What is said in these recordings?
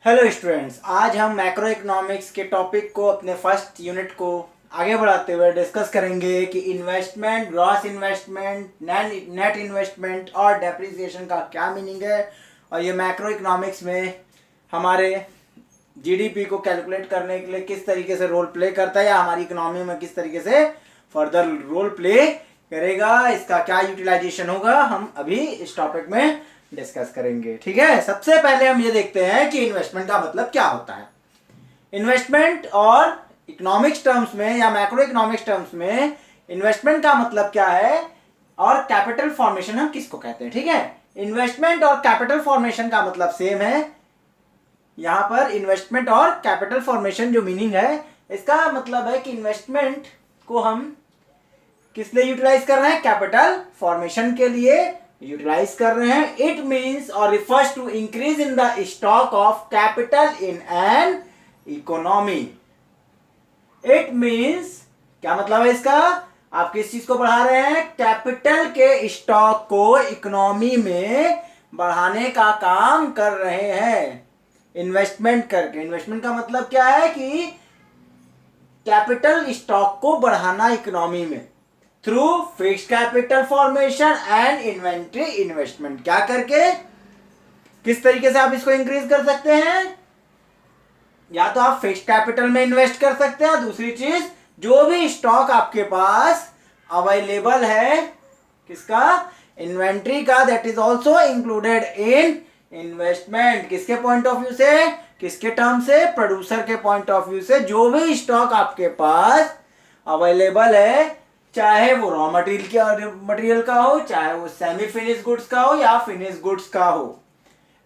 Hello students, आज हम macro economics के टॉपिक को अपने फर्स्ट यूनिट को आगे बढ़ाते हुए डिस्कस करेंगे कि investment, gross investment, net investment और डेप्रिसिएशन का क्या मीनिंग है और ये मैक्रो इकोनॉमिक्स में हमारे जीडीपी को कैलकुलेट करने के लिए किस तरीके से रोल प्ले करता है या हमारी इकोनॉमी में किस तरीके से फर्दर रोल प्ले करेगा, इसका क्या यूटिलाइजेशन होगा, हम अभी इस टॉपिक में डिस्कस करेंगे। ठीक है, सबसे पहले हम ये देखते हैं कि इन्वेस्टमेंट का मतलब क्या होता है। इन्वेस्टमेंट और इकोनॉमिक्स टर्म्स में या मैक्रो इकोनॉमिक्स टर्म्स में इन्वेस्टमेंट का मतलब क्या है और कैपिटल फॉर्मेशन हम किसको कहते हैं। ठीक है, इन्वेस्टमेंट और कैपिटल फॉर्मेशन का मतलब सेम है। यहां पर इन्वेस्टमेंट और कैपिटल फॉर्मेशन जो मीनिंग है, इसका मतलब है कि इन्वेस्टमेंट को हम किस लिए यूटिलाइज कर रहे हैं, कैपिटल फॉर्मेशन के लिए यूटिलाइज कर रहे हैं। इट मीन्स और refers to increase in the stock of capital in an economy. It means क्या मतलब है इसका, आप किस चीज को बढ़ा रहे हैं, कैपिटल के स्टॉक को इकोनॉमी में बढ़ाने का काम कर रहे हैं इन्वेस्टमेंट करके। इन्वेस्टमेंट का मतलब क्या है कि कैपिटल स्टॉक को बढ़ाना इकोनॉमी में through fixed capital formation and inventory investment. क्या करके, किस तरीके से आप इसको इंक्रीज कर सकते हैं, या तो आप फिक्स्ड कैपिटल में इन्वेस्ट कर सकते हैं, दूसरी चीज जो भी स्टॉक आपके पास अवेलेबल है किसका, इन्वेंट्री का, that is also included in investment. किसके पॉइंट ऑफ व्यू से, किसके टर्म से, प्रोड्यूसर के पॉइंट ऑफ व्यू से। जो भी स्टॉक आपके पास अवेलेबल है, चाहे वो रॉ मटेरियल का हो, चाहे वो सेमी फिनिश गुड्स का हो या फिनिश गुड्स का हो,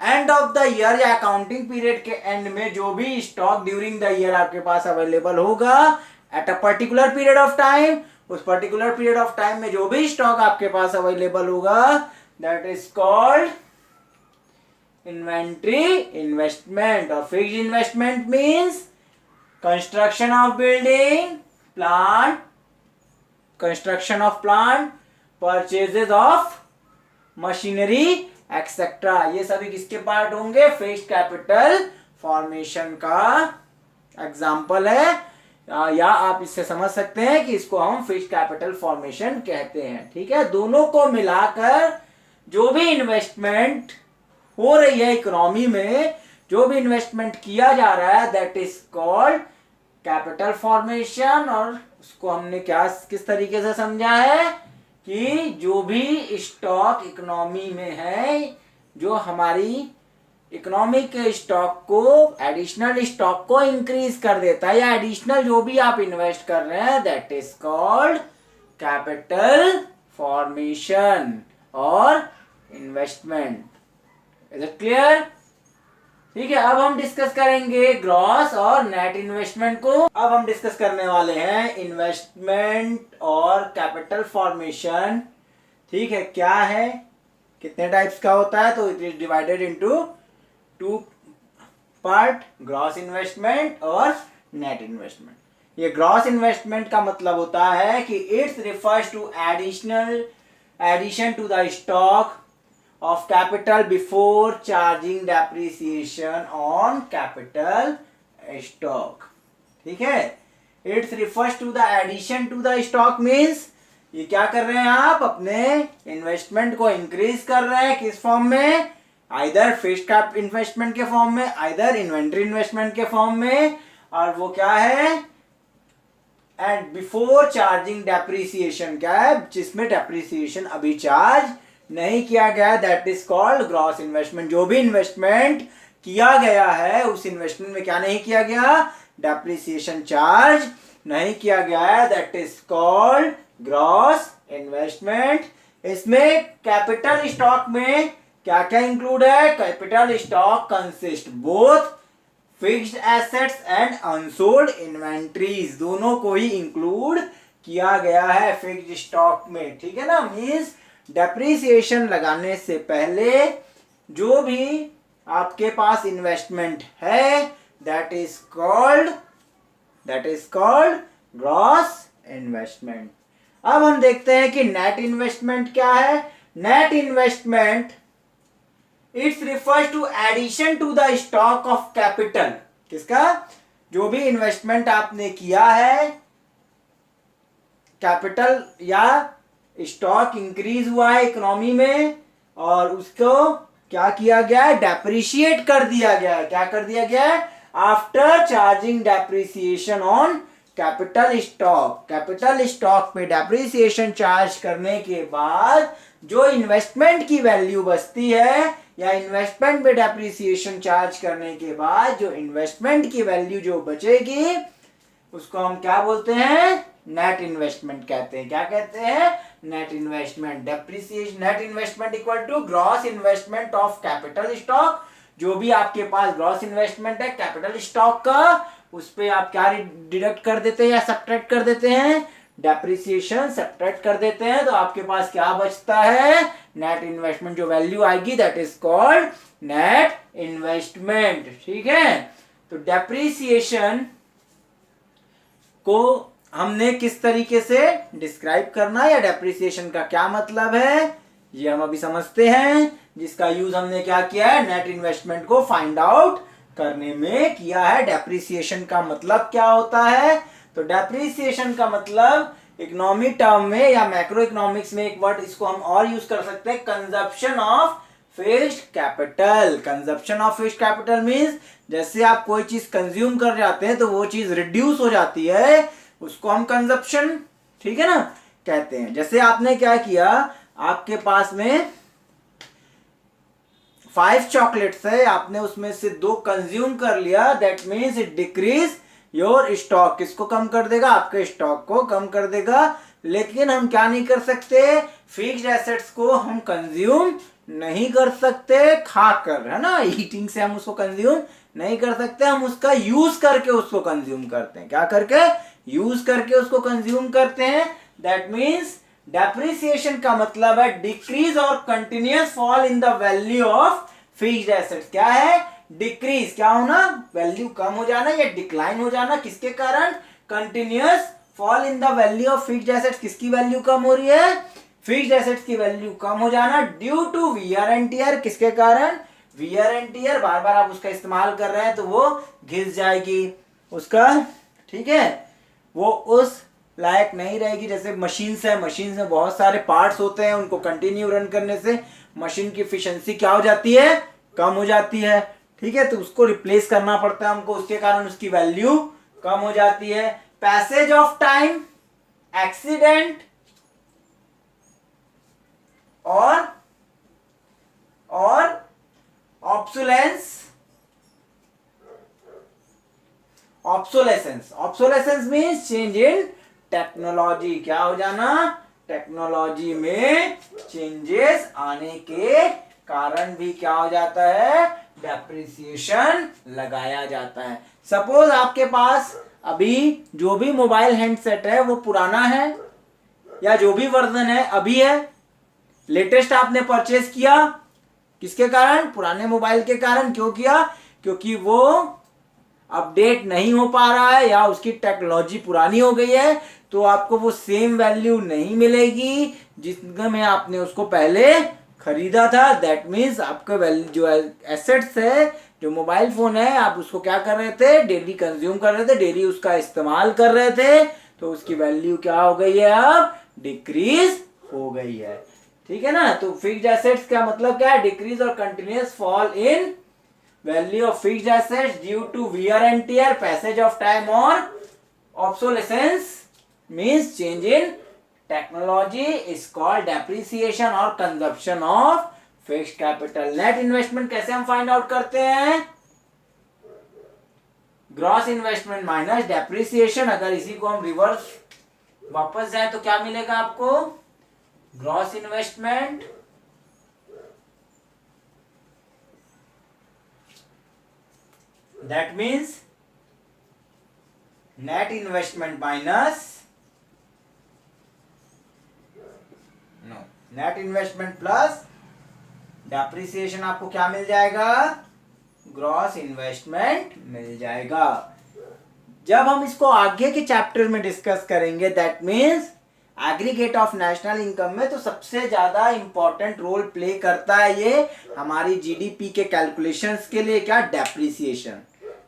एंड ऑफ द ईयर या अकाउंटिंग पीरियड के एंड में जो भी स्टॉक ड्यूरिंग द ईयर आपके पास अवेलेबल होगा at a particular period of time, उस पर्टिकुलर पीरियड ऑफ टाइम में जो भी स्टॉक आपके पास अवेलेबल होगा, that is called inventory investment. और fixed investment means construction of building, plant, construction of plant, purchases of machinery etcetera. ये सभी किसके पार्ट होंगे, फिक्स्ड कैपिटल फॉर्मेशन का एग्जाम्पल है, या आप इससे समझ सकते हैं कि इसको हम फिक्स्ड कैपिटल फॉर्मेशन कहते हैं। ठीक है, दोनों को मिलाकर जो भी इन्वेस्टमेंट हो रही है इकोनॉमी में, जो भी इन्वेस्टमेंट किया जा रहा है, that is called capital formation. और उसको हमने क्या किस तरीके से समझा है कि जो भी स्टॉक इकोनॉमी में है, जो हमारी इकोनॉमी के स्टॉक को, एडिशनल स्टॉक को इंक्रीज कर देता है, या एडिशनल जो भी आप इन्वेस्ट कर रहे हैं, that is called capital formation और इन्वेस्टमेंट। Is it clear? ठीक है, अब हम डिस्कस करेंगे ग्रॉस और नेट इन्वेस्टमेंट को। अब हम डिस्कस करने वाले हैं इन्वेस्टमेंट और कैपिटल फॉर्मेशन। ठीक है, क्या है, कितने टाइप्स का होता है, तो it is divided into two part, gross investment और नेट इन्वेस्टमेंट। ये ग्रॉस इन्वेस्टमेंट का मतलब होता है कि it's refers to addition to the stock of capital before charging depreciation on capital stock. ठीक है, it refers to the addition to the stock means ये क्या कर रहे हैं, आप अपने इन्वेस्टमेंट को इंक्रीज कर रहे हैं, किस फॉर्म में, आइदर फिक्स्ड कैप इन्वेस्टमेंट के फॉर्म में, आइदर इन्वेंट्री इन्वेस्टमेंट के फॉर्म में, और वो क्या है, एंड बिफोर चार्जिंग डेप्रिसिएशन, क्या है, जिसमें डेप्रिसिएशन अभी चार्ज नहीं किया गया, that is called gross investment. जो भी इन्वेस्टमेंट किया गया है उस इन्वेस्टमेंट में क्या नहीं किया गया, डेप्रिसिएशन चार्ज नहीं किया गया है, that is called gross investment. इसमें कैपिटल स्टॉक में क्या क्या इंक्लूड है, capital stock consist both fixed assets and unsold inventories, दोनों को ही इंक्लूड किया गया है फिक्स्ड स्टॉक में। ठीक है ना, मींस डेप्रिसिएशन लगाने से पहले जो भी आपके पास इन्वेस्टमेंट है, that is called gross investment. अब हम देखते हैं कि नेट इन्वेस्टमेंट क्या है। Net investment it's refers to addition to the stock of capital. किसका? जो भी इन्वेस्टमेंट आपने किया है, कैपिटल या स्टॉक इंक्रीज हुआ है इकोनॉमी में और उसको क्या किया गया है? डेप्रिशिएट कर दिया गया है। क्या कर दिया गया है? After charging depreciation on capital stock, capital stock पे डेप्रिसिएशन चार्ज करने के बाद जो इन्वेस्टमेंट की वैल्यू बचती है या इन्वेस्टमेंट पे डेप्रिसिएशन चार्ज करने के बाद जो इन्वेस्टमेंट की वैल्यू जो बचेगी उसको हम क्या बोलते हैं? नेट इन्वेस्टमेंट कहते हैं। क्या कहते हैं? Net investment. Depreciation net investment equal to gross investment of capital stock. जो भी आपके पास ग्रॉस इन्वेस्टमेंट है कैपिटल स्टॉक का, उस पे आप क्या डिडक्ट कर देते हैं या सब्ट्रैक्ट कर देते हैं? डेप्रिसिएशन सब्ट्रैक्ट कर देते हैं, तो आपके पास क्या बचता है? Net investment. जो वैल्यू आएगी that is called net investment. ठीक है, तो डेप्रिसिएशन को हमने किस तरीके से डिस्क्राइब करना है या डेप्रिसिएशन का क्या मतलब है ये हम अभी समझते हैं, जिसका यूज हमने क्या किया है? नेट इन्वेस्टमेंट को फाइंड आउट करने में किया है। डेप्रिसिएशन का मतलब क्या होता है? तो डेप्रिसिएशन का मतलब इकोनॉमी टर्म में या मैक्रो इकोनॉमिक्स में एक वर्ड इसको हम और यूज कर सकते हैं, consumption of fixed capital. Consumption of fixed capital means जैसे आप कोई चीज कंज्यूम कर जाते हैं तो वो चीज रिड्यूस हो जाती है, उसको हम कंजप्शन, ठीक है ना, कहते हैं। जैसे आपने क्या किया, आपके पास में 5 चॉकलेट्स है, आपने उसमें से 2 कंज्यूम कर लिया, that means it decrease your stock. किसको कम कर देगा? आपके स्टॉक को कम कर देगा। लेकिन हम क्या नहीं कर सकते? फिक्स्ड एसेट्स को हम कंज्यूम नहीं कर सकते खाकर, है ना, ईटिंग से हम उसको कंज्यूम नहीं कर सकते, हम उसका यूज करके उसको कंज्यूम करते हैं। क्या करके? यूज करके उसको कंज्यूम करते हैं। दैट मीन्स डेप्रिसिएशन का मतलब है डिक्रीज और continuous fall in the value of fixed assets. क्या है? डिक्रीज, क्या होना? वैल्यू कम हो जाना या डिक्लाइन हो जाना। किसके कारण? Continuous fall in the value of fixed assets. किसकी वैल्यू कम हो रही है? फिक्स्ड एसेट्स की वैल्यू कम हो जाना due to wear and tear. किसके कारण? Wear and tear. बार बार आप उसका इस्तेमाल कर रहे हैं तो वो घिस जाएगी उसका, ठीक है, वो उस लायक नहीं रहेगी। जैसे मशीन्स है, मशीन में बहुत सारे पार्ट्स होते हैं, उनको कंटिन्यू रन करने से मशीन की एफिशिएंसी क्या हो जाती है? कम हो जाती है, ठीक है, तो उसको रिप्लेस करना पड़ता है हमको, उसके कारण उसकी वैल्यू कम हो जाती है। पैसेज ऑफ टाइम, एक्सीडेंट और obsolence, obsolescence. Obsolescence means change in technology. क्या हो जाना? टेक्नोलॉजी में चेंजेस आने के कारण भी क्या हो जाता है? डेप्रिसिएशन लगाया जाता है। सपोज आपके पास अभी जो भी मोबाइल हैंडसेट है वो पुराना है या जो भी वर्जन है अभी है, लेटेस्ट आपने परचेज किया, किसके कारण? पुराने मोबाइल के कारण। क्यों किया? क्योंकि वो अपडेट नहीं हो पा रहा है या उसकी टेक्नोलॉजी पुरानी हो गई है, तो आपको वो सेम वैल्यू नहीं मिलेगी जिसमें आपने उसको पहले खरीदा था। दैट मीन्स आपका वैल्यू जो एसेट्स है, जो मोबाइल फोन है, आप उसको क्या कर रहे थे? डेली कंज्यूम कर रहे थे, डेली उसका इस्तेमाल कर रहे थे, तो उसकी वैल्यू क्या हो गई है? अब डिक्रीज हो गई है, ठीक है ना। तो फिक्स्ड एसेट्स का मतलब क्या है? डिक्रीज और continuous fall in value of fixed assets due to wear and tear, passage of time और obsolescence means change in technology is called depreciation और consumption of fixed capital. Net investment कैसे हम find out करते हैं? Gross investment minus depreciation. अगर इसी को हम रिवर्स वापस जाए तो क्या मिलेगा आपको? Gross investment that means net investment minus net investment plus depreciation. आपको क्या मिल जाएगा? ग्रॉस इन्वेस्टमेंट मिल जाएगा। जब हम इसको आगे के चैप्टर में डिस्कस करेंगे, that means aggregate of national income में तो सबसे ज्यादा इंपॉर्टेंट रोल प्ले करता है ये हमारी जीडीपी के कैलकुलेशंस के लिए, क्या, डेप्रिसिएशन।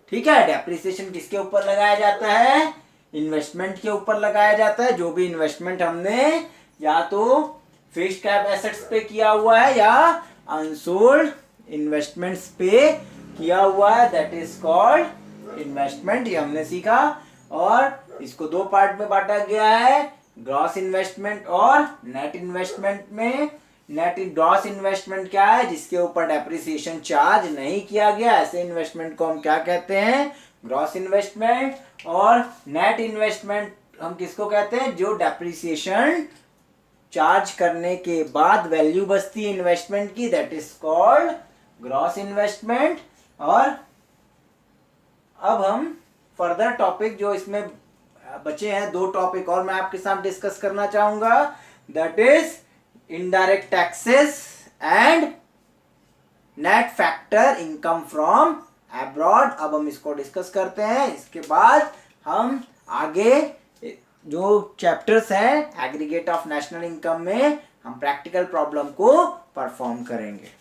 ठीक है, डेप्रिसिएशन किसके ऊपर लगाया जाता है? इन्वेस्टमेंट के ऊपर लगाया जाता है। जो भी इन्वेस्टमेंट हमने या तो फिक्स्ड कैप एसेट्स पे किया हुआ है या अनसोल्ड इन्वेस्टमेंट्स पे किया हुआ है, दैट इज कॉल्ड इन्वेस्टमेंट। ये हमने सीखा और इसको दो पार्ट में बांटा गया है, ग्रॉस इन्वेस्टमेंट और नेट इन्वेस्टमेंट में। नेट ग्रॉस इन्वेस्टमेंट क्या है? जिसके ऊपर डेप्रिसिएशन चार्ज नहीं किया गया, ऐसे इन्वेस्टमेंट को हम क्या कहते हैं? Gross investment. और नेट इन्वेस्टमेंट हम किसको कहते हैं? जो डेप्रिसिएशन चार्ज करने के बाद वैल्यू बचती है इन्वेस्टमेंट की, that is called gross investment. और अब हम फर्दर टॉपिक जो इसमें बचे हैं, दो टॉपिक और मैं आपके साथ डिस्कस करना चाहूंगा, that is indirect taxes and net factor income from abroad. अब हम इसको डिस्कस करते हैं, इसके बाद हम आगे जो चैप्टर्स हैं एग्रीगेट ऑफ नेशनल इनकम में हम प्रैक्टिकल प्रॉब्लम को परफॉर्म करेंगे।